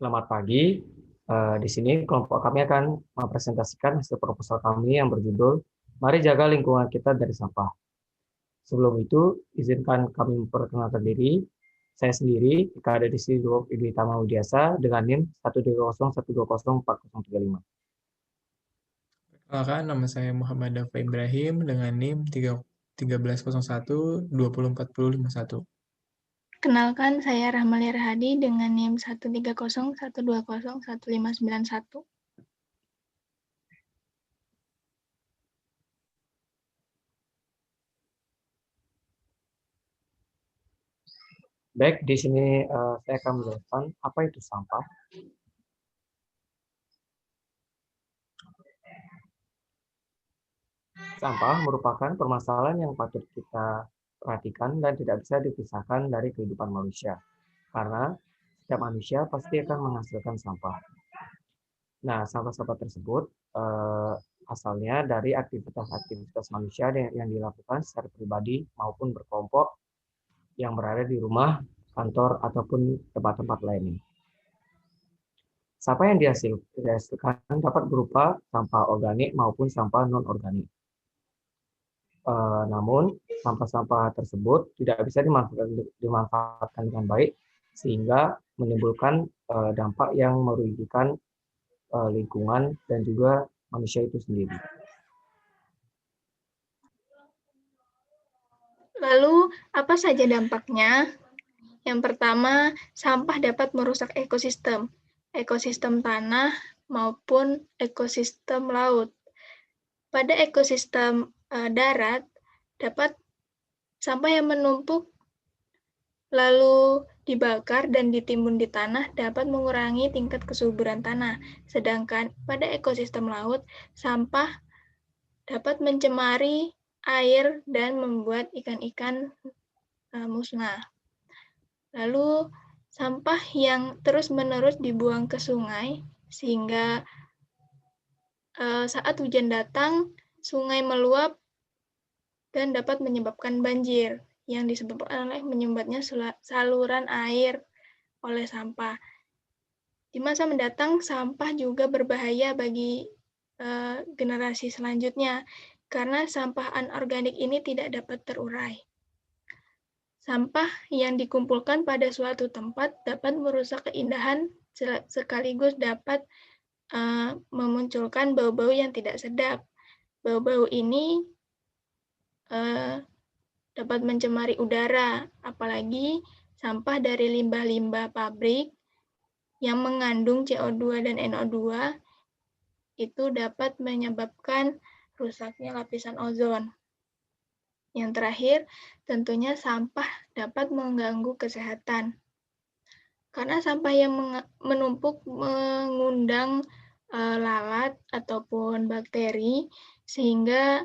Selamat pagi. Di sini kelompok kami akan mempresentasikan hasil proposal kami yang berjudul "Mari Jaga Lingkungan Kita dari Sampah". Sebelum itu, izinkan kami memperkenalkan diri. Saya sendiri, Ika Adedisi Dwi Tama Widiasa dengan NIM 120120435. Perkenalkan, nama saya Muhammad Dafa Ibrahim dengan NIM 1301 204051. Kenalkan, saya Rahmalia Rahadi dengan NIM 13012011591. Baik, di sini saya akan menjelaskan apa itu sampah. Sampah merupakan permasalahan yang patut kita perhatikan dan tidak bisa dipisahkan dari kehidupan manusia. Karena setiap manusia pasti akan menghasilkan sampah. Nah, sampah-sampah tersebut asalnya dari aktivitas-aktivitas manusia yang dilakukan secara pribadi maupun berkelompok yang berada di rumah, kantor, ataupun tempat-tempat lainnya. Sampah yang dihasilkan dapat berupa sampah organik maupun sampah non-organik. Namun, sampah-sampah tersebut tidak bisa dimanfaatkan dengan baik, sehingga menimbulkan dampak yang merugikan lingkungan dan juga manusia itu sendiri. Lalu, apa saja dampaknya? Yang pertama, sampah dapat merusak ekosistem tanah maupun ekosistem laut. Pada ekosistem darat, dapat sampah yang menumpuk lalu dibakar dan ditimbun di tanah dapat mengurangi tingkat kesuburan tanah. Sedangkan pada ekosistem laut, sampah dapat mencemari air dan membuat ikan-ikan musnah. Lalu, sampah yang terus-menerus dibuang ke sungai, sehingga saat hujan datang, sungai meluap dan dapat menyebabkan banjir, yang disebabkan oleh menyumbatnya saluran air oleh sampah. Di masa mendatang, sampah juga berbahaya bagi generasi selanjutnya, karena sampah anorganik ini tidak dapat terurai. Sampah yang dikumpulkan pada suatu tempat dapat merusak keindahan sekaligus dapat memunculkan bau-bau yang tidak sedap. Bau-bau ini dapat mencemari udara, apalagi sampah dari limbah-limbah pabrik yang mengandung CO2 dan NO2 itu dapat menyebabkan rusaknya lapisan ozon. Yang terakhir, tentunya sampah dapat mengganggu kesehatan. Karena sampah yang menumpuk mengundang lalat ataupun bakteri, sehingga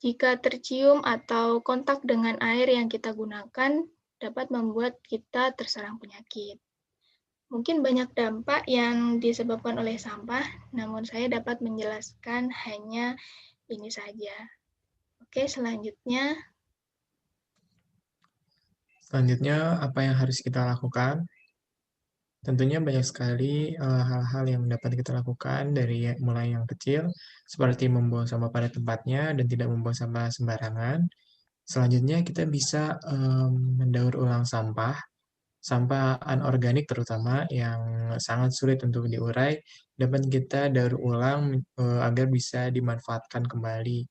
jika tercium atau kontak dengan air yang kita gunakan, dapat membuat kita terserang penyakit. Mungkin banyak dampak yang disebabkan oleh sampah, namun saya dapat menjelaskan hanya ini saja. Oke, selanjutnya. Selanjutnya, apa yang harus kita lakukan? Tentunya banyak sekali hal-hal yang dapat kita lakukan dari mulai yang kecil, seperti membuang sampah pada tempatnya dan tidak membuang sampah sembarangan. Selanjutnya, kita bisa mendaur ulang sampah anorganik terutama yang sangat sulit untuk diurai, dapat kita daur ulang agar bisa dimanfaatkan kembali.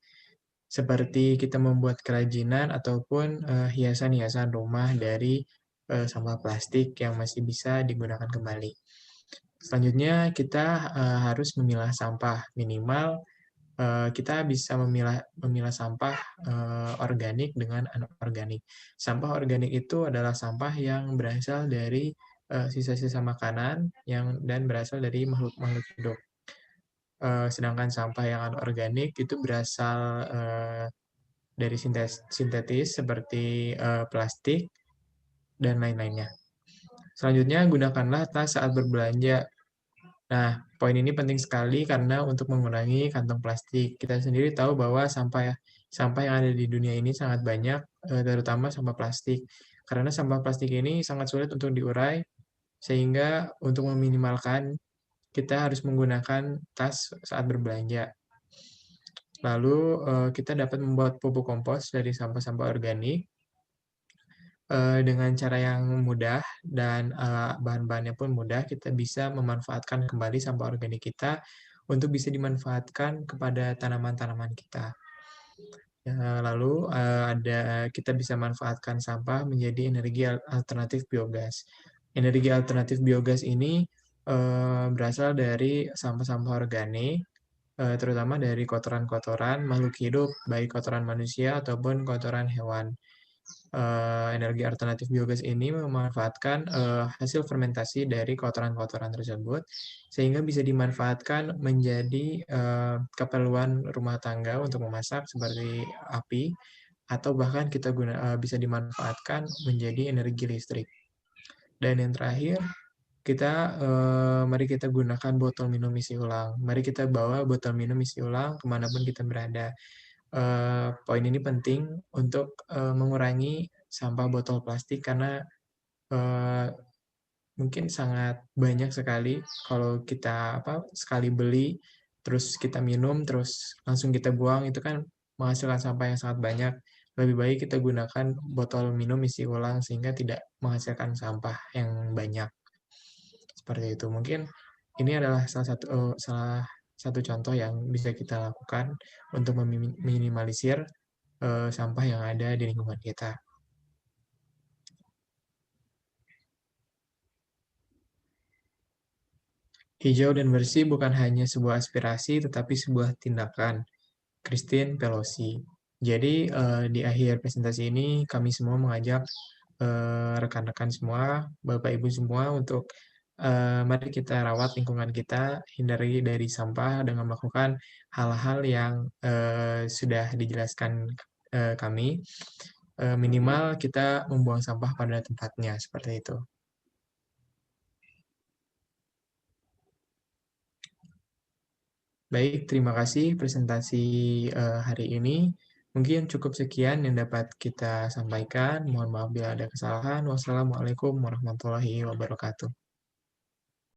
Seperti kita membuat kerajinan ataupun hiasan-hiasan rumah dari sampah plastik yang masih bisa digunakan kembali. Selanjutnya, kita harus memilah sampah. Minimal kita bisa memilah sampah organik dengan anorganik. Sampah organik itu adalah sampah yang berasal dari sisa-sisa makanan dan berasal dari makhluk-makhluk hidup. Sedangkan sampah yang anorganik itu berasal dari sintetis seperti plastik dan lain-lainnya. Selanjutnya, gunakanlah tas saat berbelanja. Nah, poin ini penting sekali karena untuk mengurangi kantong plastik. Kita sendiri tahu bahwa sampah yang ada di dunia ini sangat banyak, terutama sampah plastik. Karena sampah plastik ini sangat sulit untuk diurai, Sehingga untuk meminimalkan, kita harus menggunakan tas saat berbelanja. Lalu kita dapat membuat pupuk kompos dari sampah-sampah organik dengan cara yang mudah dan bahan-bahannya pun mudah. Kita bisa memanfaatkan kembali sampah organik kita untuk bisa dimanfaatkan kepada tanaman-tanaman kita. Lalu kita bisa manfaatkan sampah menjadi energi alternatif biogas. Energi alternatif biogas ini berasal dari sampah-sampah organik, terutama dari kotoran-kotoran makhluk hidup, baik kotoran manusia ataupun kotoran hewan. Energi alternatif biogas ini memanfaatkan hasil fermentasi dari kotoran-kotoran tersebut, sehingga bisa dimanfaatkan menjadi keperluan rumah tangga untuk memasak seperti api, atau bahkan bisa dimanfaatkan menjadi energi listrik. Dan yang terakhir, mari kita gunakan botol minum isi ulang. Mari kita bawa botol minum isi ulang kemanapun kita berada. Poin ini penting untuk mengurangi sampah botol plastik karena mungkin sangat banyak sekali kalau kita sekali beli, terus kita minum, terus langsung kita buang, itu kan menghasilkan sampah yang sangat banyak. Lebih baik kita gunakan botol minum isi ulang sehingga tidak menghasilkan sampah yang banyak. Seperti itu. Mungkin ini adalah salah satu contoh yang bisa kita lakukan untuk meminimalisir sampah yang ada di lingkungan kita. Hijau dan bersih bukan hanya sebuah aspirasi, tetapi sebuah tindakan. Christine Pelosi. Jadi di akhir presentasi ini kami semua mengajak rekan-rekan semua, Bapak Ibu semua untuk mari kita rawat lingkungan kita, hindari dari sampah dengan melakukan hal-hal yang sudah dijelaskan kami. Minimal kita membuang sampah pada tempatnya, seperti itu. Baik, terima kasih presentasi hari ini. Mungkin cukup sekian yang dapat kita sampaikan. Mohon maaf bila ada kesalahan. Wassalamualaikum warahmatullahi wabarakatuh.